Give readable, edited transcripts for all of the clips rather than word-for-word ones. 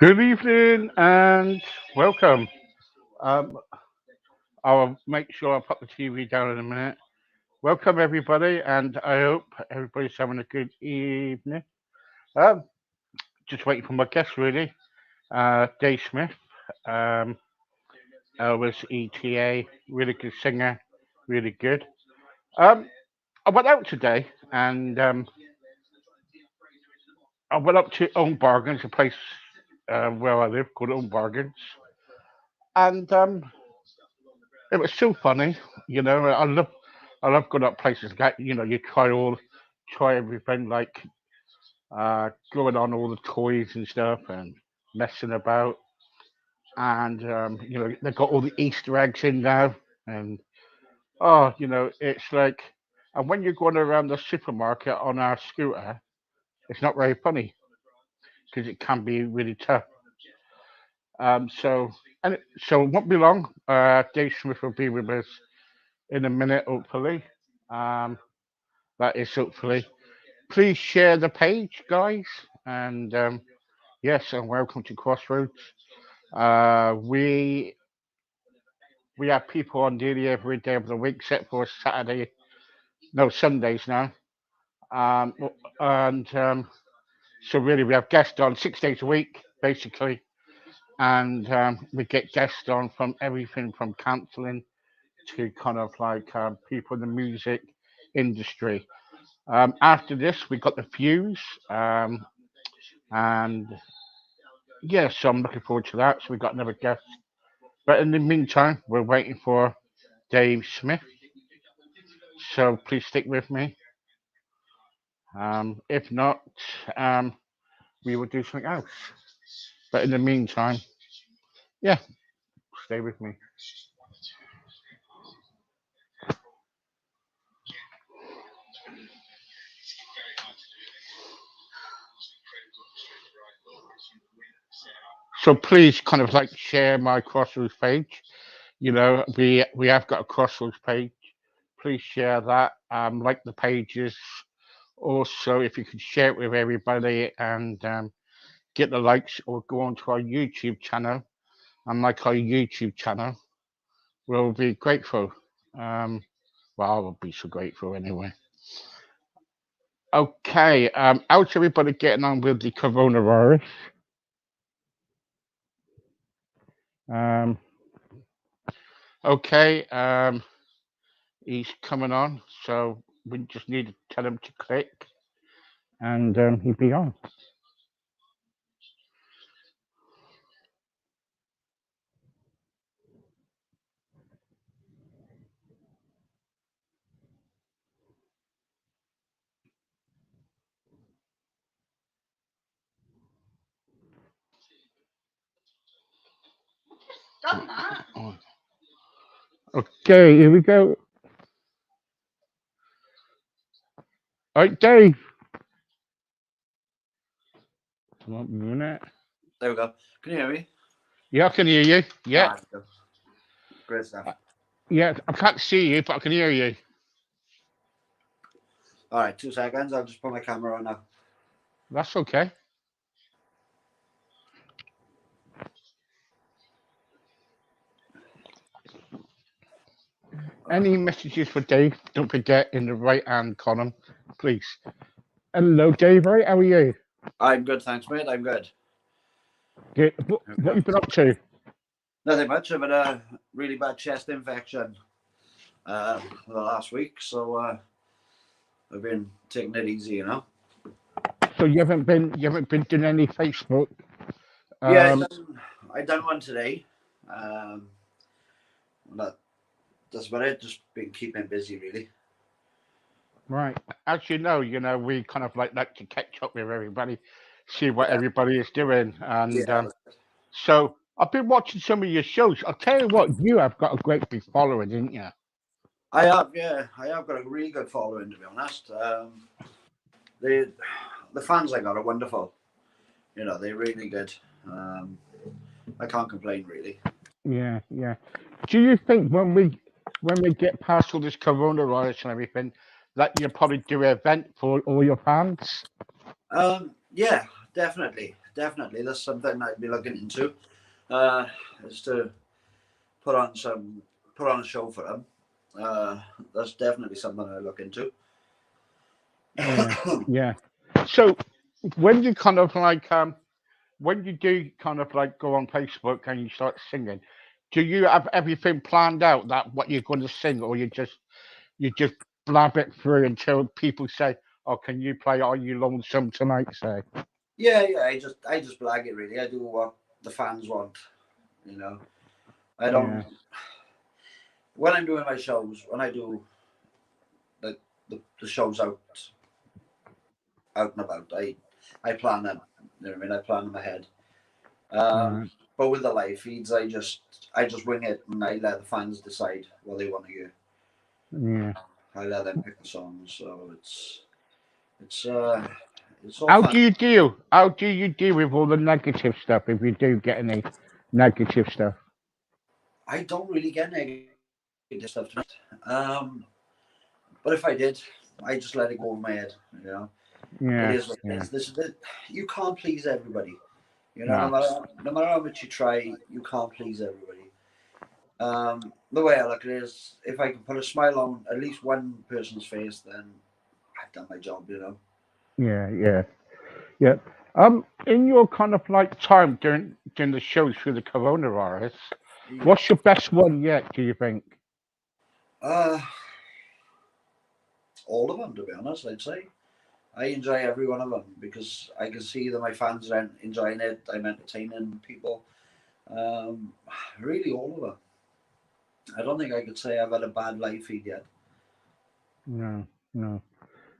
Good evening and welcome. Um, I'll make sure I put the TV down in a minute. Welcome everybody, and I hope everybody's having a good evening. Um, just waiting for my guest really, Dave Smith, um, Elvis ETA, really good singer, really good. Um, I went out today and I went up to Own Bargains, a place where I live called Own Bargains, and it was so funny. I love going up places like you try everything like going on all the toys and stuff and messing about, and they got all the Easter eggs in now, and it's like, and when you're going around the supermarket on our scooter, it's not very funny because it can be really tough. So it won't be long. Dave Smith will be with us in a minute, hopefully. Um, that is hopefully. Please share the page, guys. And yes, and welcome to Crossroads. We have people on nearly every day of the week, except for Saturday, no Sundays now. Um, and So really, we have guests on 6 days a week, basically, and we get guests on from everything from counselling to kind of like people in the music industry. After this, we got the Fuse, and yeah, so I'm looking forward to that. So we got another guest. But in the meantime, we're waiting for Dave Smith. So please stick with me. If not, um, we will do something else. But in the meantime, yeah, stay with me. So please kind of like share my Crossroads page. We have got a Crossroads page. Please share that. Like the pages. Also, if you could share it with everybody and get the likes, or go onto our YouTube channel and like our YouTube channel, we'll be grateful. Um, well, I will be so grateful anyway. Okay, how's everybody getting on with the coronavirus? Um, okay, he's coming on, so we just need to tell him to click, and he'll be on. Oh, okay, here we go. All right, Dave. One minute. There we go. Can you hear me? Yeah, I can hear you. Yeah, Ah, great stuff. yeah, I can't see you, but I can hear you. All right, 2 seconds. I'll just put my camera on now. That's okay. Any messages for Dave? Don't forget in the right hand column, please. Hello, Dave. Right, how are you? I'm good, thanks, mate. I'm good. Good. What you been up to? Nothing much. I've had a really bad chest infection the last week, so I've been taking it easy. So you haven't been doing any Facebook? Yeah, Um, I done one today. Um, that, that's about it. Just been keeping busy, really. right. As you know, we kind of like to catch up with everybody, see what Yeah, everybody is doing, yeah, and so. I've been watching some of your shows. I'll tell you what, you have got a great big following, didn't you? I have, yeah, I have got a really good following, to be honest. The fans I got are wonderful. You know, they're really good. I can't complain really. Yeah, yeah. Do you think when we get past all this coronavirus and everything, that you'll probably do an event for all your fans? Yeah, definitely, definitely. That's something I'd be looking into. Uh, is to put on some put on a show for them. That's definitely something I look into. Yeah, yeah. So when you kind of like when you do kind of like go on Facebook and you start singing, do you have everything planned out that what you're going to sing, or you just blab it through until people say, "Oh, can you play Are You Lonesome Tonight?" Say, Yeah, yeah. I just blag it really. I do what the fans want. You know, I don't. yeah, When I'm doing my shows, when I do the shows out and about, I plan them. You know what I mean? I plan them ahead. right, But with the live feeds, I just wing it and I let the fans decide what they want to hear. yeah. I let them pick the songs, so it's uh it's all How fun. do you deal? How do you deal with all the negative stuff if you do get any negative stuff? I don't really get negative stuff tonight. But if I did, I just let it go over my head. You know, it Yeah, is what it yeah. is. You can't please everybody. You know, No. no matter how much you try, you can't please everybody. The way I look at it is, if I can put a smile on at least one person's face, then I've done my job. You know. Yeah, yeah, yeah. In your kind of like time during the shows through the coronavirus, Yeah. what's your best one yet? Do you think? Uh, all of them, to be honest, I'd say. I enjoy every one of them because I can see that my fans are enjoying it. I'm entertaining people. Um, really, all of them. I don't think I could say I've had a bad live feed yet. No, no.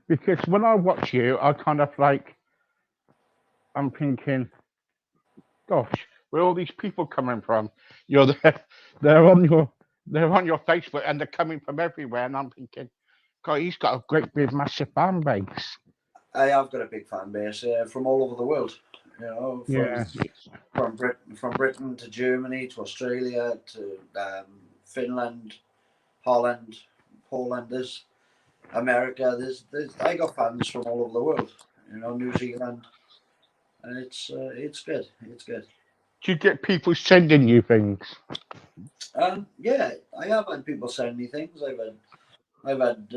Because when I watch you, I kind of like I'm thinking, gosh, where are all these people coming from? You're there, they're on your they're on your Facebook and they're coming from everywhere, and I'm thinking, God, he's got a great big massive fan base. I have got a big fan base from all over the world. You know, Yeah, from Britain to Germany to Australia to Finland, Holland, Poland. There's America. There's I got fans from all over the world. You know, New Zealand, and it's good. It's good. do you get people sending you things? Yeah, I have had people send me things. I've had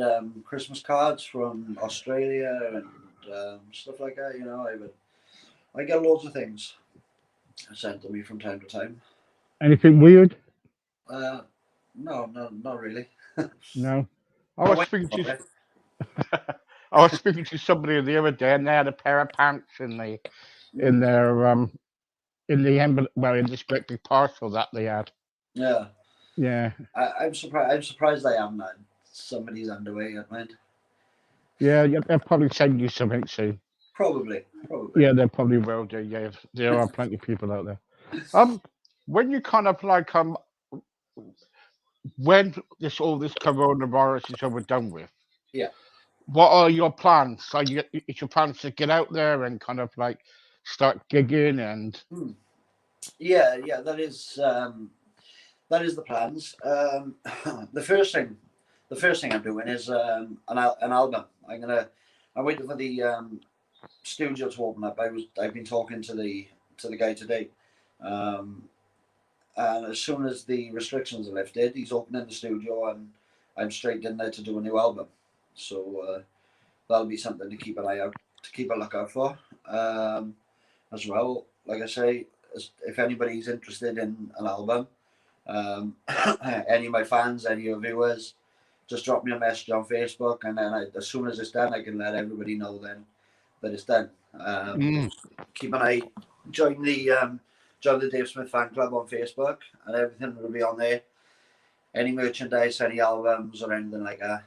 Christmas cards from Australia and stuff like that. You know, I get loads of things sent to me from time to time. Anything weird? Uh, no, no, not really. No. I I'm was waiting speaking for to it. I was speaking to somebody the other day, and they had a pair of pants in Mm, their in the envelope, well, in this great big parcel that they had. yeah, Yeah, I'm surprised. I'm surprised I haven't had somebody's underwear yet, man. yeah, yeah. They'll probably send you something soon. Probably, probably. Yeah, they probably will do. Yeah, there are plenty of people out there. When you kind of like when this coronavirus is over done with, Yeah. what are your plans? Are you is your plans to get out there and kind of like start gigging and Hmm. Yeah, yeah. That is the plans. The first thing, I'm doing is an album. I'm waiting for the studio to open up. I've been talking to the guy today, um, and as soon as the restrictions are lifted, he's opening the studio, and I'm straight in there to do a new album. So that'll be something to keep an eye out, to keep a lookout for, as well. Like I say, if anybody's interested in an album, any of my fans, any of your viewers, just drop me a message on Facebook, and then as soon as it's done, I can let everybody know then that it's done. mm, Keep an eye, join the Dave Smith fan club on Facebook, and everything will be on there. Any merchandise, any albums, or anything like that,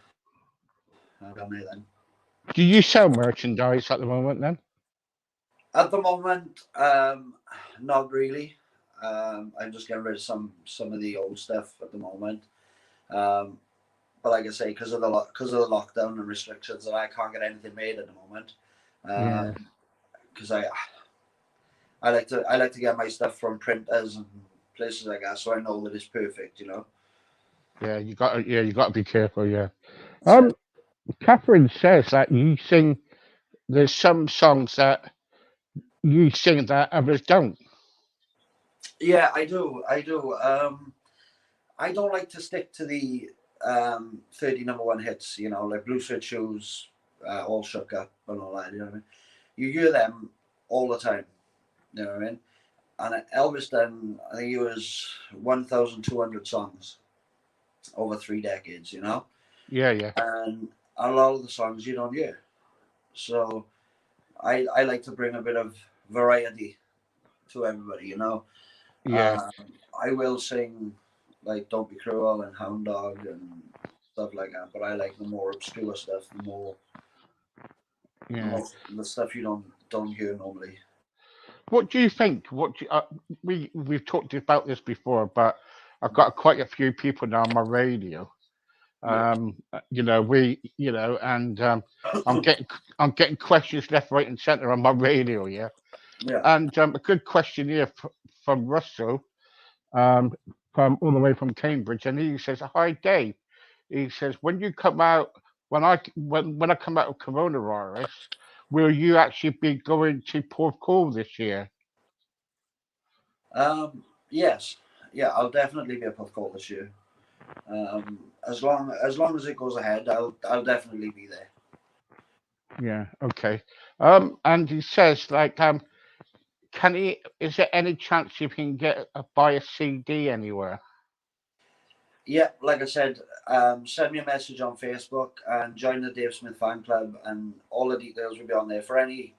I'll be on there then. do you sell merchandise at the moment then? At the moment, not really. I'm just getting rid of some of the old stuff at the moment. Um, but like I say, because of the lockdown and restrictions, that I can't get anything made at the moment. Yeah. Because I like to get my stuff from printers and places like that, so I know that it's perfect. Yeah, you got to be careful. Yeah. So, Catherine says that you sing. There's some songs that you sing that others don't. yeah, I do. I do. I don't like to stick to the 30 number one hits. Like Blue Suede Shoes, All Shook Up, and all that. You know what I mean? You hear them all the time. You know what I mean? And Elvis done, I think it was 1,200 songs over 3 decades. Yeah, yeah, And a lot of the songs you don't hear. So I like to bring a bit of variety to everybody. yeah, Um, I will sing like Don't Be Cruel and Hound Dog and stuff like that, but I like the more obscure stuff, yeah. the stuff you don't hear normally. What do you think? We've talked about this before, but I've got quite a few people now on my radio. Yeah. And I'm getting I'm getting questions left, right, and centre on my radio. Yeah, Yeah. and a good question here from Russell, um, from all the way from Cambridge, and he says, "Hi, Dave." He says, "When you come out, when I come out of coronavirus, will you actually be going to Porthcawl this year?" Yes. Yeah, I'll definitely be a puff call this year. As long as it goes ahead, I'll definitely be there. Yeah. Okay. And he says, like, can he? Is there any chance you can buy a CD anywhere? Yeah, like I said, send me a message on Facebook and join the Dave Smith fan club, and all the details will be on there for any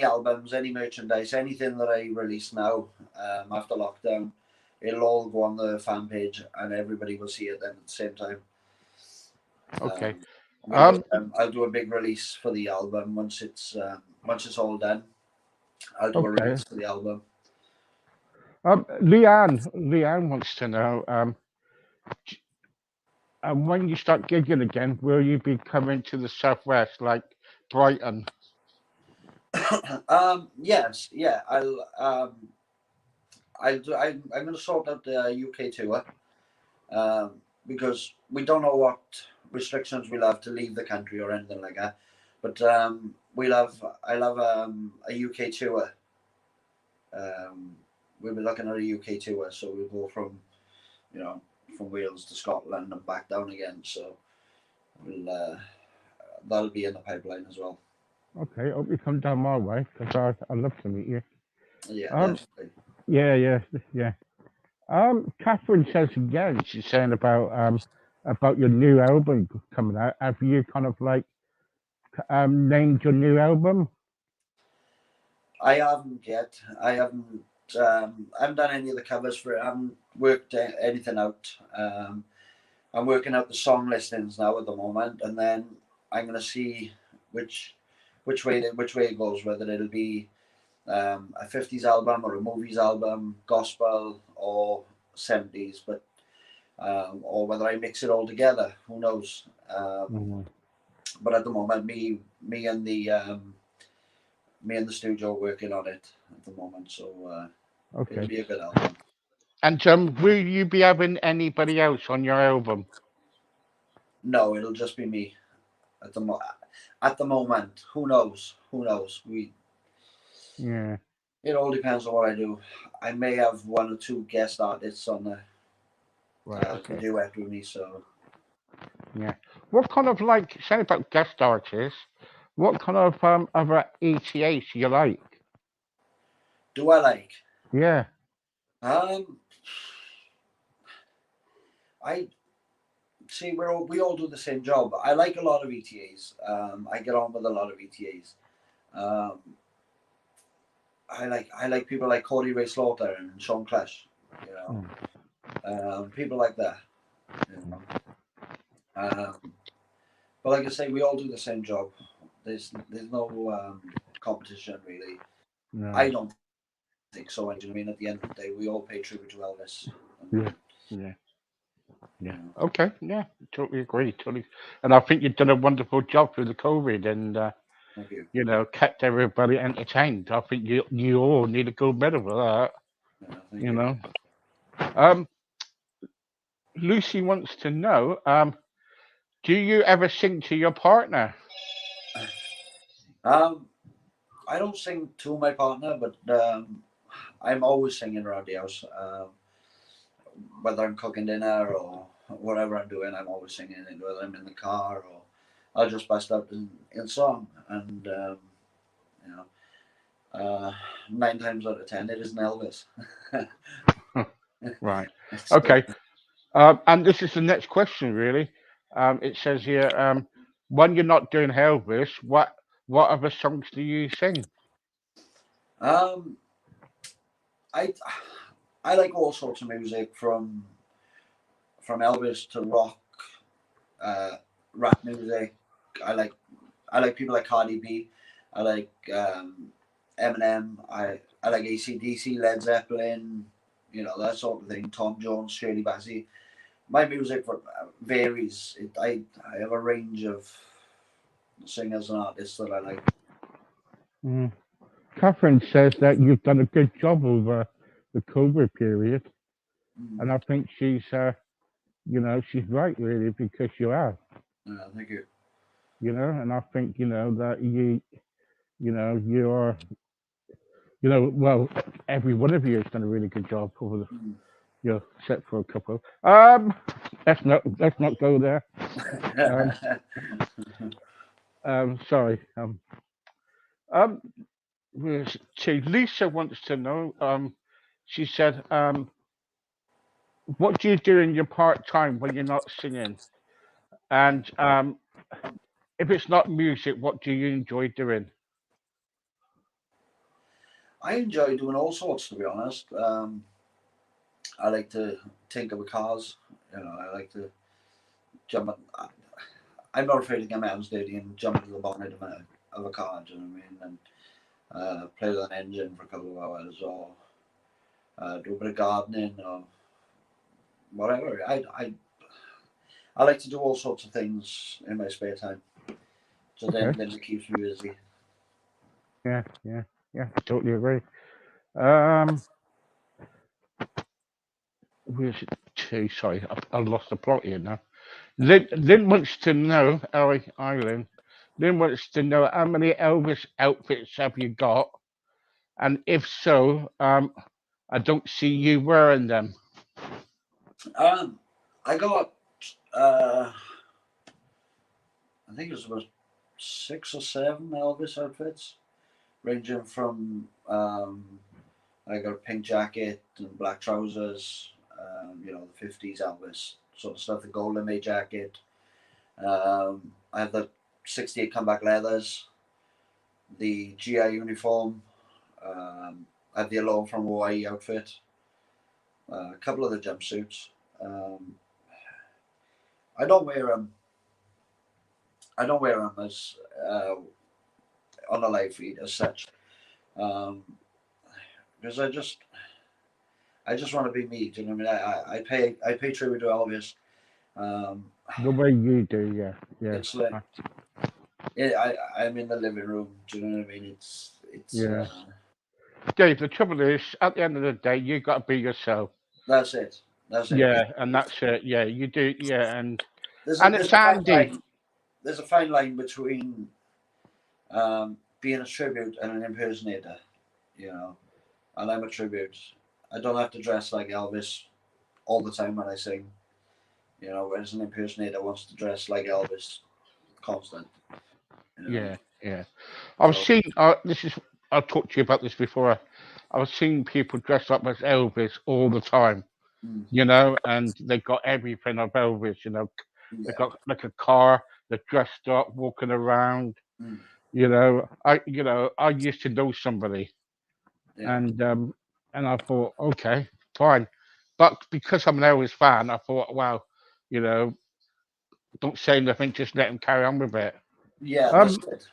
albums, any merchandise, anything that I release now after lockdown. It'll all go on the fan page, and everybody will see it then at the same time. Okay. Um, Um. I'll do a big release for the album once it's all done. I'll do a Okay. release for the album. Leanne wants to know. And when you start gigging again, will you be coming to the southwest, like Brighton? Yes, yeah. I'm going to sort out the UK tour, because we don't know what restrictions we'll have to leave the country or anything like that. But I'll have a UK tour. We'll be looking at a UK tour, so we'll go you know from Wales to Scotland and back down again. So we'll that'll be in the pipeline as well. Okay, hope you come down my way because I'd love to meet you. Yeah, Um. definitely. Yeah. Yeah. Yeah. Catherine says again. She's saying about your new album coming out. Have you kind of like named your new album? I haven't yet. I haven't done any of the covers for it. I haven't worked anything out. I'm working out the song listings now at the moment, and then I'm gonna see which which way it goes. Whether it'll be a 50s album or a movies album, gospel or 70s, or whether I mix it all together. Who knows? Mhm. But at the moment, me and the studio are working on it at the moment, so it'll Okay. be a good album. And will you be having anybody else on your album? No, it'll just be me at the moment. Who knows? Who knows? Yeah. It all depends on what I do. I may have one or two guest artists on the Right. to Okay. duet with me. So Yeah. What kind of like say about guest artists? What kind of other ETAs do you like? do I like? Yeah. Um, I see. We all do the same job. I like a lot of ETAs. I get on with a lot of ETAs. Um, I like people like Cody Ray Slaughter and Sean Clash. You know, Mm. people like that. You know. Um, but like I say, we all do the same job. There's no competition really. No. I don't. think so. Do you know what I mean? At the end of the day, we all pay tribute to Elvis. Yeah, yeah, You yeah. know, Okay, yeah, totally agree, totally. And I think you've done a wonderful job through the COVID, and thank you. kept everybody entertained. I think you all need a gold medal for that. Thank You you. know. Um, Lucy wants to know, do you ever sing to your partner? Um, I don't sing to my partner, but I'm always singing around the house. Whether I'm cooking dinner or whatever I'm doing, I'm always singing it. Whether I'm in the car or I'll just bust out in song, and you know, 9 times out of 10 it isn't Elvis. Right. It's, Okay. And this is the next question, really. It says here, when you're not doing Elvis, what other songs do you sing? um, I I like all sorts of music from Elvis to rock, uh, rap music. I like I like people like Cardi B. I like Eminem. I like AC/DC, Led Zeppelin. That sort of thing. Tom Jones, Shirley Bassey. My music varies. I have a range of singers and artists that I like. Mm. Catherine says that you've done a good job over the COVID period, Mm. and I think she's right, really, because you have, Thank you. and I think, that you're, well, every one of you has done a really good job over the, Mm. except for a couple. Let's not go there. Um, sorry. Um, Lisa wants to know. She said, what do you do in your part time when you're not singing? And if it's not music, what do you enjoy doing? I enjoy doing all sorts, to be honest. I like to tinker with cars. I like to jump. I'm not afraid to get my hands dirty and jump into the bonnet of a car. Do you know what I mean? And play with an engine for a couple of hours, or do a bit of gardening, or whatever. I like to do all sorts of things in my spare time. So Okay. then it keeps me busy. Yeah, yeah, yeah. Totally agree. Um, where's it to? Sorry, I lost the plot here now. Lynn wants to know, Ellie Island. Lynn wants to know how many Elvis outfits have you got, and if so, I don't see you wearing them. Um, I got uh, I think it was about 6 or 7 Elvis outfits, ranging from I got a pink jacket and black trousers, the 50s Elvis sort of stuff, the Golden May jacket. I have the 68 comeback leathers, the GI uniform. I have the Alone from Hawaii outfit, a couple of the jumpsuits. Um, I don't wear them. I don't wear them as on a live feed as such, um, because I just want to be me. Do you know what I mean? I pay tribute to Elvis. Um, The way you do, yeah, yeah, it's like I'm in the living room. Do you know what I mean? It's yeah. Dave, the trouble is, at the end of the day, you got to be yourself. that's it. That's it. Yeah, and that's it. Yeah, you do. Yeah, There's a and there's it's a fine Andy. line. There's a fine line between being a tribute and an impersonator. You know, and I'm a tribute. I don't have to dress like Elvis all the time when I sing. Whereas an impersonator wants to dress like Elvis constant. You know, Yeah, yeah. I've so seen. This is. I've talked to you about this before. I've seen people dress up as Elvis all the time. mm, And they've got everything of Elvis. They've yeah, got like a car. They're dressed up, walking around. mm, I used to know somebody, yeah, and I thought, okay, fine. But because I'm an Elvis fan, I thought, wow, you know, don't say nothing, just let him carry on with it. yeah. That's Um, it.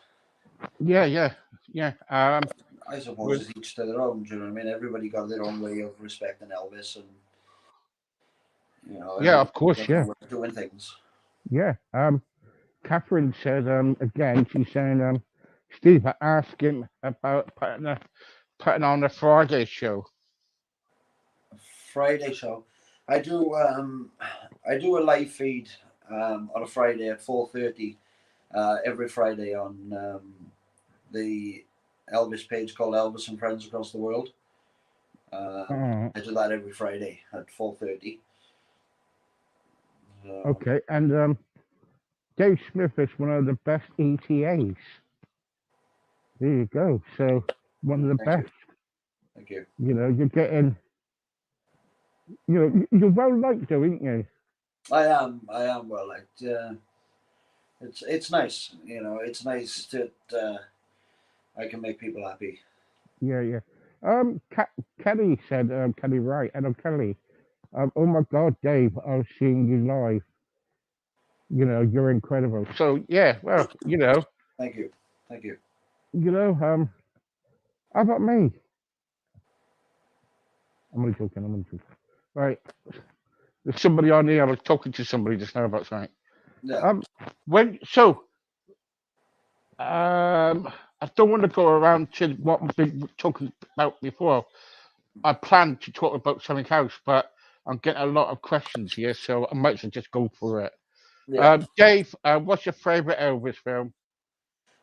yeah, yeah, yeah. I suppose it's each to their own. Do you know what I mean? Everybody got their own way of respecting Elvis, and Yeah, of everybody course, got their yeah, way of doing things. yeah. Catherine said again. She's saying Steve, ask him about putting on a Friday show. Friday show, I do. I do a live feed on a Friday at 4:30 every Friday on the Elvis page called Elvis and Friends Across the World. I do that every Friday at 4:30. Okay, and Dave Smith is one of the best ETAs. There you go. So one of the Thank you. best. Thank you. You're getting. You're well liked, though, aren't you? I am well liked. It's nice. It's nice that I can make people happy. Yeah, yeah. Kelly said, Kelly Wright, and Kelly. Oh my God, Dave, I've seen you live. You're incredible. So yeah, well, Thank you. Thank you. How about me? I'm only joking. Right. There's somebody on here. I was talking to somebody just now about something. Yeah. I don't want to go around to what we've been talking about before. I planned to talk about something else, but I'm getting a lot of questions here, so I might as well just go for it. Yeah. Dave, what's your favourite Elvis film?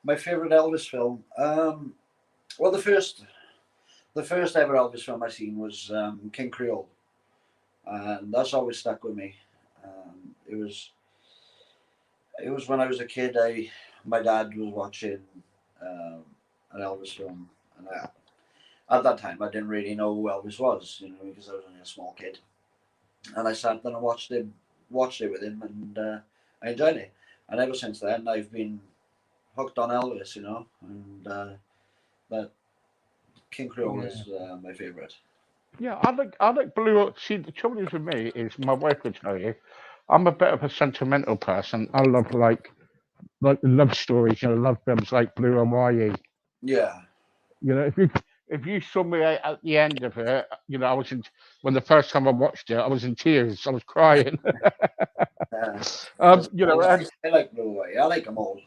My favorite Elvis film. Well, the first ever Elvis film I seen was King Creole, and that's always stuck with me. It was when I was a kid. My dad was watching an Elvis film, and at that time I didn't really know who Elvis was, because I was only a small kid. And I sat there and watched it with him, and I enjoyed it. And ever since then, I've been hooked on Elvis, and that King Creole is my favorite. Yeah, I like Blue. See, the trouble is with me is my wife would tell you, I'm a bit of a sentimental person. I love like love stories, love films like Blue and Hawaii. Yeah. If you saw me at the end of it, I was when the first time I watched it, I was in tears. I was crying. I And like Blue Hawaii. I like them all.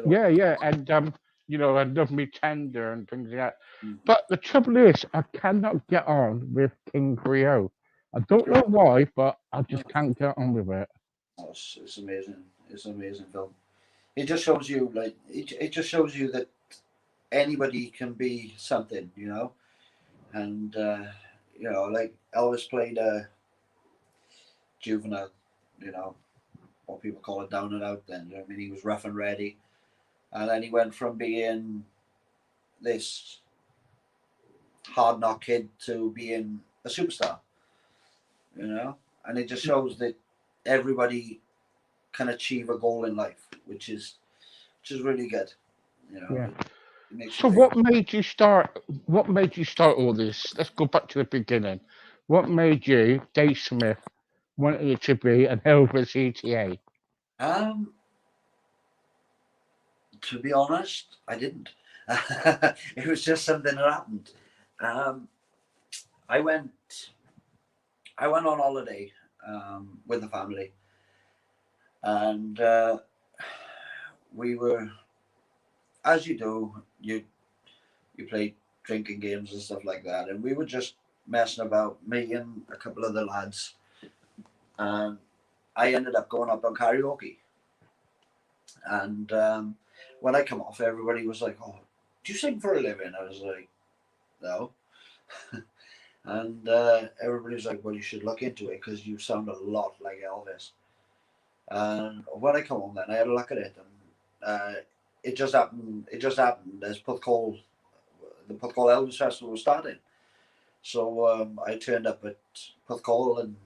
yeah, and and Love Me Tender and things like that. Mm. But the trouble is, I cannot get on with King Creole. I don't know why, but I just can't get on with it. Oh, it's amazing. It's an amazing film. It just shows you, it just shows you that anybody can be something, and like Elvis played a juvenile, what people call it, down and out. Then I mean, he was rough and ready, and then he went from being this hard knock kid to being a superstar, and it just shows that everybody can achieve a goal in life, which is really good. Yeah. It makes So you think. what made you start? What made you start all this? Let's go back to the beginning. What made you, Dave Smith, wanted it to be an Elvis ETA? To be honest, I didn't. It was just something that happened. I went on holiday with the family, and we were, as you do, you play drinking games and stuff like that, and we were just messing about, me and a couple of the lads, and I ended up going up on karaoke. And when I come off, everybody was like, "Oh, do you sing for a living?" I was like, "No." And everybody was like, "Well, you should look into it because you sound a lot like Elvis." And when I come home, then I had a look at it, and it just happened. As the Puthcall Elvis Festival was starting, so I turned up at Puthcall, and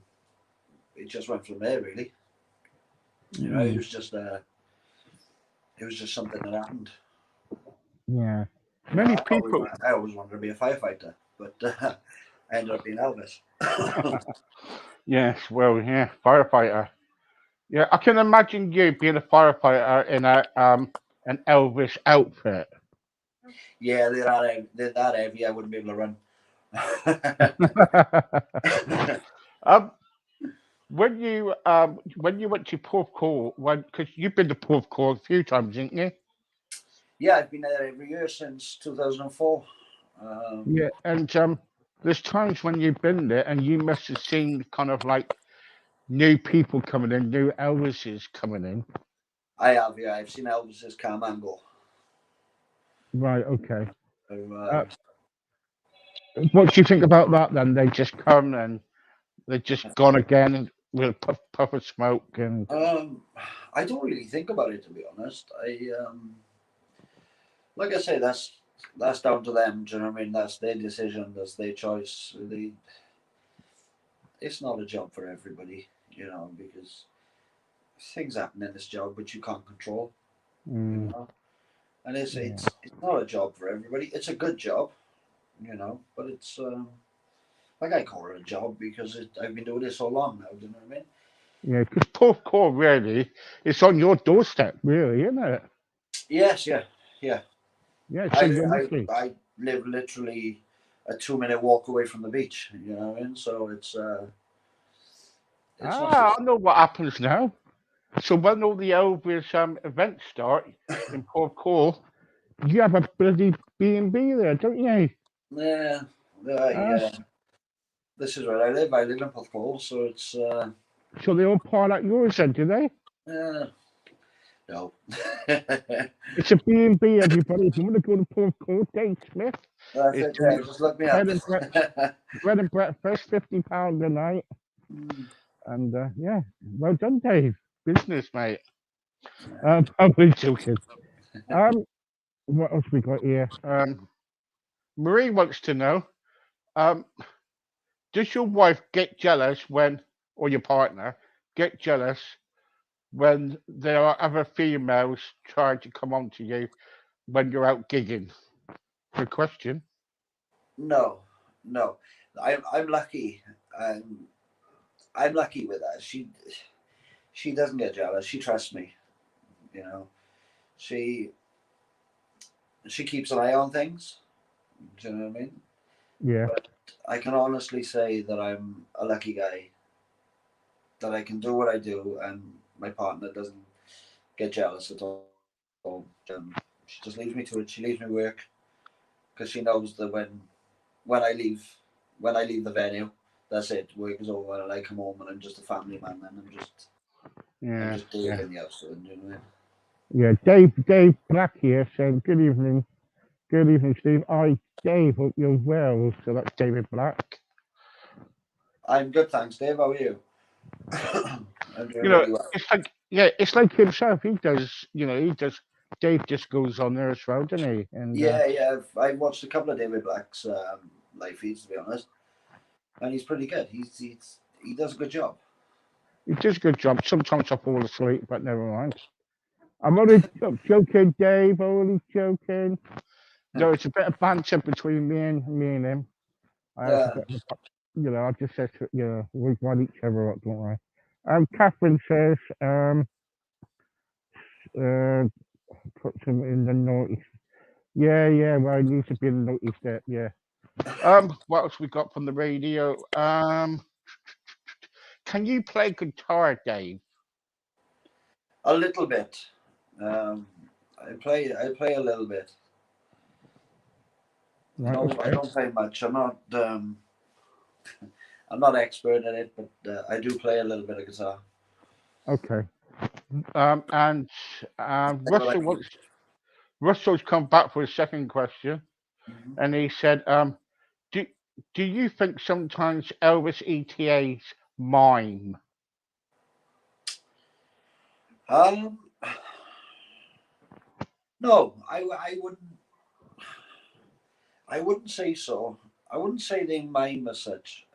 it just went from there. Really, it was just something that happened. Yeah. Many people. I always wanted to be a firefighter, but I ended up being Elvis. Yes, well, yeah, firefighter. Yeah, I can imagine you being a firefighter in an Elvis outfit. Yeah, they're that heavy. I wouldn't be able to run. um, when you went to Porthcawl, because you've been to Porthcawl a few times, didn't you? Yeah, I've been there every year since 2004. Yeah, and there's times when you've been there and you must have seen kind of like new people coming in, new Elvises coming in. I have, yeah. I've seen Elvis's Carmango. Right. Okay. So, What do you think about that then? They just come and they're just gone again and with a puff of smoke and. I don't really think about it, to be honest. Like I say, that's down to them. Do you know what I mean? That's their decision. That's their choice. It's not a job for everybody, because things happen in this job which you can't control. Mm, And it's yeah. it's not a job for everybody. It's a good job, but it's like I call it a job because I've been doing it so long now. Do you know what I mean? Yeah, because Porthcawl really, it's on your doorstep, really, isn't it? Yes, yeah, yeah. Yeah, so I you're I lucky. I live literally a 2 minute walk away from the beach. You know what I mean? So it's not too I know what happens now. So when all the Elvis events start in Porthcawl, you have a bloody B&B there, don't you? yeah. Yeah. S- This is where I live. I live in Porthcawl, so it's so they all part at yours then, do they? no. It's a B&B, everybody. If you want to go to Porthcawl, Dave Smith, That's it's it. Yeah, just look me up. bread and, bread and breakfast, £50 a night. And yeah, well done, Dave. Business, mate. I'm only joking. What else we got here? Marie wants to know, um, does your wife get jealous when, or your partner, get jealous when there are other females trying to come on to you when you're out gigging? Good question. No, no. I'm lucky. Um, I'm lucky with her. She doesn't get jealous. She trusts me. You know, she she keeps an eye on things. Do you know what I mean? Yeah, But I can honestly say that I'm a lucky guy. That I can do what I do, and my partner doesn't get jealous at all. She just leaves me to it. She leaves me work because she knows that when I leave when I leave the venue, that's it. Work is over, and I come home, and I'm just a family man. And I'm yeah, just Dave yeah. in the house. You know what I mean? Yeah, Dave Black here saying, good evening. Good evening, Steve. Dave, hope you're well. So that's David Black. I'm good, thanks, Dave. How are you? I'm doing You know, really well. it's like, yeah, it's like himself. He does, Dave just goes on there as well, doesn't he? And Yeah, yeah. I've watched a couple of David Black's live feeds, to be honest, and he's pretty good. He does a good job. he does a good job. Sometimes I fall asleep, but never mind. I'm only joking, Dave. Only joking. No, it's a bit of banter between me and him. I have a Yeah. bit of I just said, we wind each other up, don't I? Catherine says, uh, put some in the notice. Yeah, yeah, well, it needs to be in the notice there, yeah. What else we got from the radio? Can you play guitar, Dave? A little bit. Um, I play a little bit. Right, I okay, don't play much. I'm not expert at it, but I do play a little bit of guitar. okay. And That's what I do. Russell's come back for a second question, Mhm. and he said, do do you think sometimes Elvis ETAs mime? Um, no, I wouldn't say so. I wouldn't say they mime as such.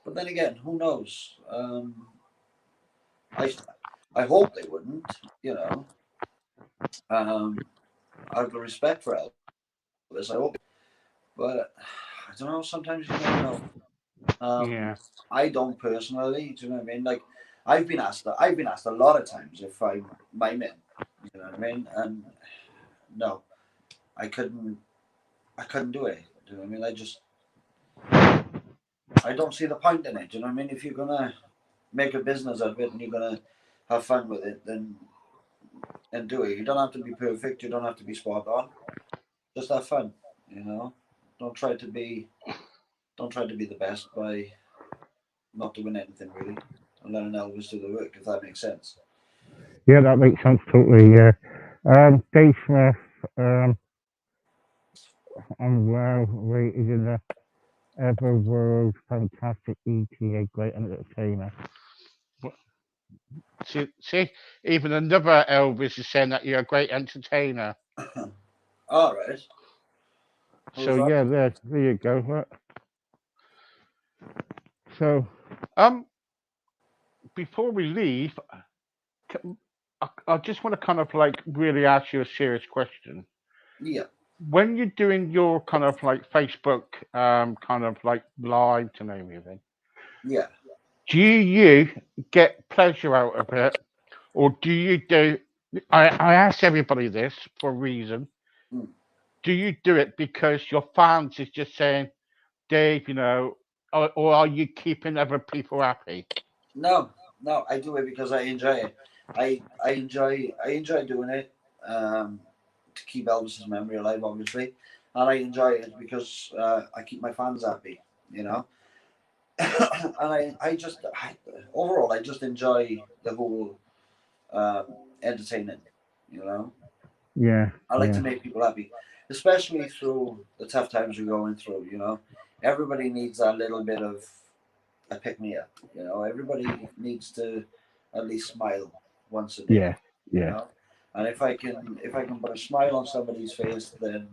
But then again, who knows? I I hope they wouldn't. Out of respect for Elvis, I hope. But I don't know. Sometimes you never know. Um, Yeah. I don't personally. Do you know what I mean? Like, I've been asked a lot of times if I'm miming. You know what I mean? And no, I couldn't do it. Do you know what I mean? I don't see the point in it. Do you know what I mean? If you're gonna make a business out of it and you're gonna have fun with it, then and do it. You don't have to be perfect. You don't have to be spot on. Just have fun. You know. Don't try to be the best by not doing anything really, and letting Elvis do the work. If that makes sense. Yeah, that makes sense totally. Yeah. Dave Smith, I'm well rated in the ever world fantastic ETA great entertainer. See, even another Elvis is saying that you're a great entertainer. All right. So Who's that? yeah, there you go. So, um, before we leave, I just want to kind of like really ask you a serious question. Yeah. When you're doing your kind of like Facebook, kind of like live and everything, Yeah. do you get pleasure out of it, or do you do? I ask everybody this for a reason. Mm. Do you do it because your fans is just saying, Dave, or are you keeping other people happy? No, no, I do it because I enjoy it. I enjoy doing it to keep Elvis's memory alive, obviously, and I enjoy it because I keep my fans happy. You know, and overall I just enjoy the whole entertaining. You know, Yeah, I like to yeah, make people happy, especially through the tough times we're going through. You know, everybody needs that little bit of a pick me up. You know, everybody needs to at least smile once a day. yeah, You yeah, know, and if I can put a smile on somebody's face, then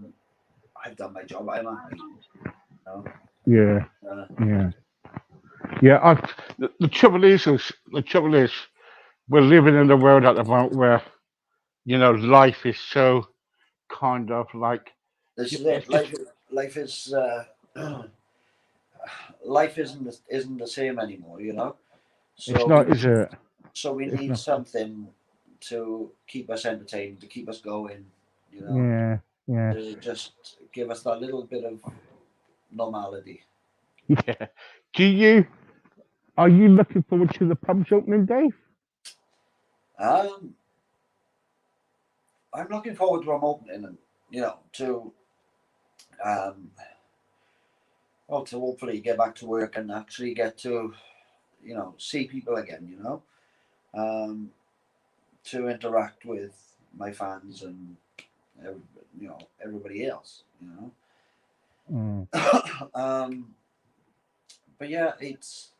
I've done my job. I'm happy. You know, yeah, uh, yeah, yeah. The trouble is, we're living in a world at the moment where life is so kind of like this is it's it. just Life is life isn't the same anymore. You know, it's so not, is it? we It's need not. something to keep us entertained, to keep us going. You know, Yeah, yeah, to just give us that little bit of normality. yeah. Do you Are you looking forward to the pubs opening day? Um, I'm looking forward to them opening and to um, well, to hopefully get back to work and actually get to see people again. Um, to interact with my fans and every, everybody else. Mm, Um, but yeah, it's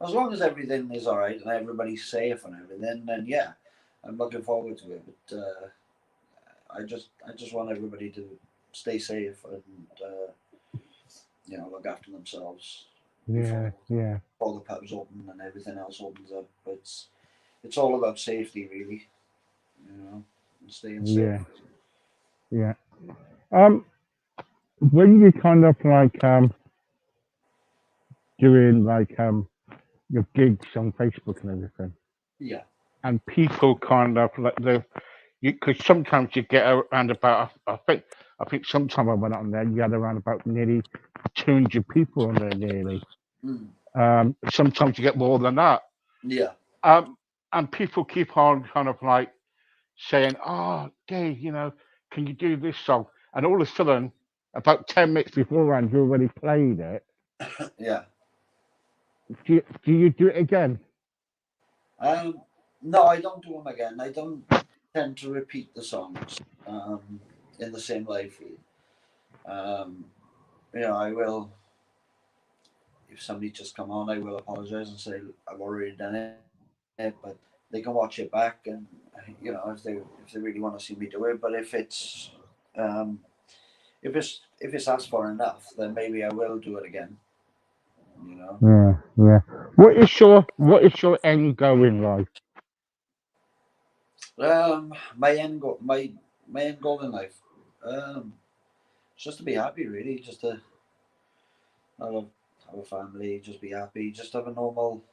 as long as everything is all right and everybody's safe and everything, then yeah, I'm looking forward to it. But I just want everybody to stay safe and look after themselves before yeah, yeah, all the pubs open and everything else opens up. It's all about safety, really, and staying safe. yeah, yeah. Um, when you kind of like doing like your gigs on Facebook and everything, Yeah. and people kind of like because sometimes you get around about I think sometime I went on there you had around about nearly 200 people on there nearly. Mm. Sometimes you get more than that. Yeah. Um, and people keep on kind of like saying, "Oh, Dave, can you do this song?" And all of a sudden, about 10 minutes beforehand, you already played it. Yeah. Do you do it again? Um, no, I don't do them again. I don't tend to repeat the songs in the same live feed. Um, I will, if somebody just come on, I will apologize and say I've already done it, but they can watch it back and if they really want to see me do it. But um, if it's asked for enough, then maybe I will do it again. You know. Yeah, yeah. What is your end goal in life? My end goal in life, um, is just to be happy, really. Just to have a, have a family, just be happy, just have a normal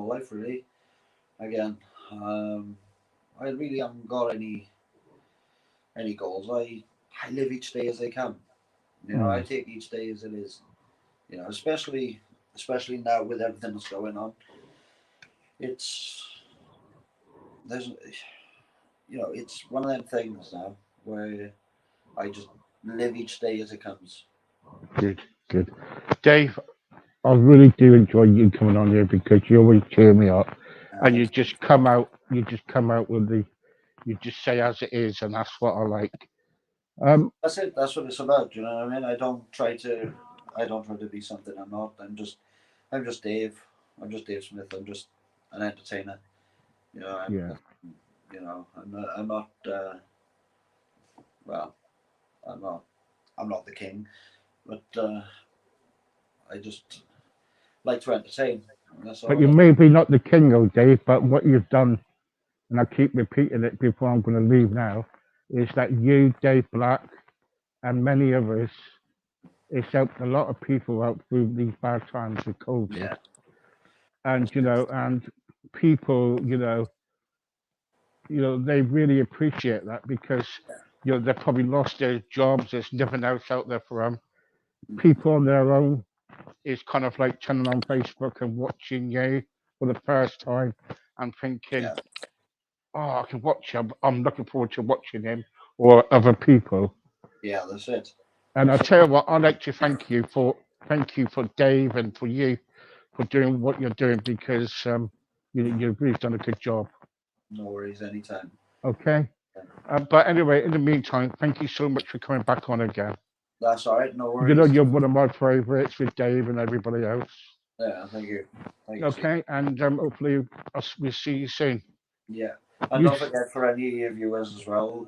life, really. Again, I really haven't got any any goals. I live each day as they come. You know, I take each day as it is. You know, especially now with everything that's going on. It's there's you know, it's one of them things now where I just live each day as it comes. Good, good. Dave, I really do enjoy you coming on here because you always cheer me up, and Thanks. you just come out with you just say as it is, and that's what I like. Um, That's it. That's what it's about. You know what I mean? I don't try to be something I'm not. I'm just Dave. I'm just Dave Smith. I'm just an entertainer. You know, yeah, you know, I'm not. Well, I'm not. I'm not the king, but I just like to entertain. And that's but all you it is. may be not the king, oh Dave, but what you've done, and I keep repeating it before I'm going to leave now, is that you, Dave Black, and many others, it's helped a lot of people out through these bad times with COVID, Yeah, and and people, they really appreciate that because they've probably lost their jobs. There's nothing else out there for them. People on their own is kind of like turning on Facebook and watching you for the first time and thinking, yeah, oh, I can watch him. I'm looking forward to watching him or other people. yeah. That's it. And I That's it. tell you what, I'd like to thank you for Dave and for you for doing what you're doing because you've really done a good job. No worries. Anytime. Okay. But anyway, in the meantime, thank you so much for coming back on again. That's all right. No You know, worries. you're one of my favorites with Dave and everybody else. Yeah. Thank you. Thank you, Steve. Okay, and hopefully we'll see you soon. Yeah. And You, don't forget for any of your viewers as well,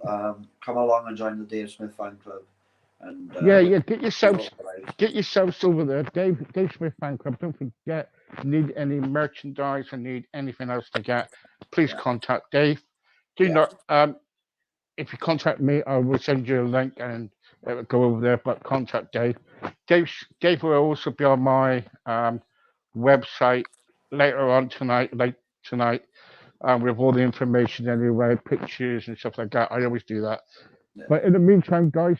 come along and join the Dave Smith fan club, and yeah, we yeah, we will live. get yourselves over there, Dave Smith Fan Club. Don't forget, need any merchandise or need anything else to get, please Yeah. contact Dave. Do Yeah. not if you contact me, I will send you a link and it will go over there. But contact Dave. Dave will also be on my website later on tonight, late tonight, with all the information anyway, pictures and stuff like that. I always do that. Yeah. But in the meantime, guys,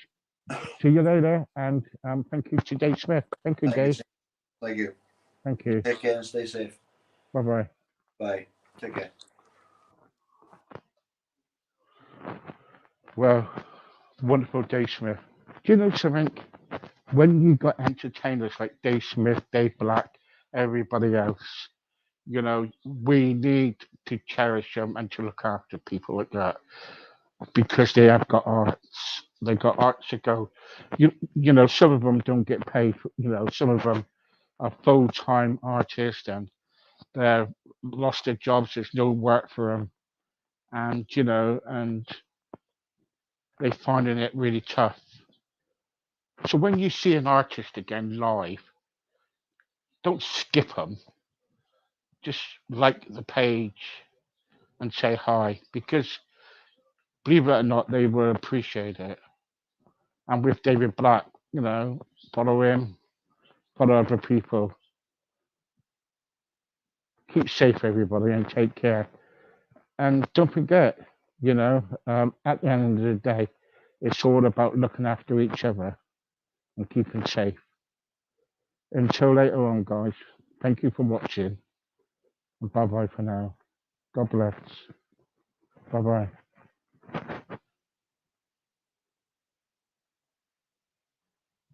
see you later, and thank you to Dave Smith. Thank you, Thank you, Dave. Steve. Thank you. Thank You you. take care and stay safe. Bye bye. Bye. Take care. Well, wonderful Dave Smith. Do you know something? When you got entertainers like Dave Smith, Dave Black, everybody else, we need to cherish them and to look after people like that because they have got arts. They got arts to go. Some of them don't get paid. Some of them are full-time artists and they've lost their jobs. There's no work for them, and they're finding it really tough. So when you see an artist again live, don't skip them. Just like the page and say hi because believe it or not, they will appreciate it. And with David Black, follow him, follow other people. Keep safe, everybody, and take care. And don't forget, at the end of the day, it's all about looking after each other and keeping safe. Until later on, guys, thank you for watching. And bye bye for now. God bless. Bye bye.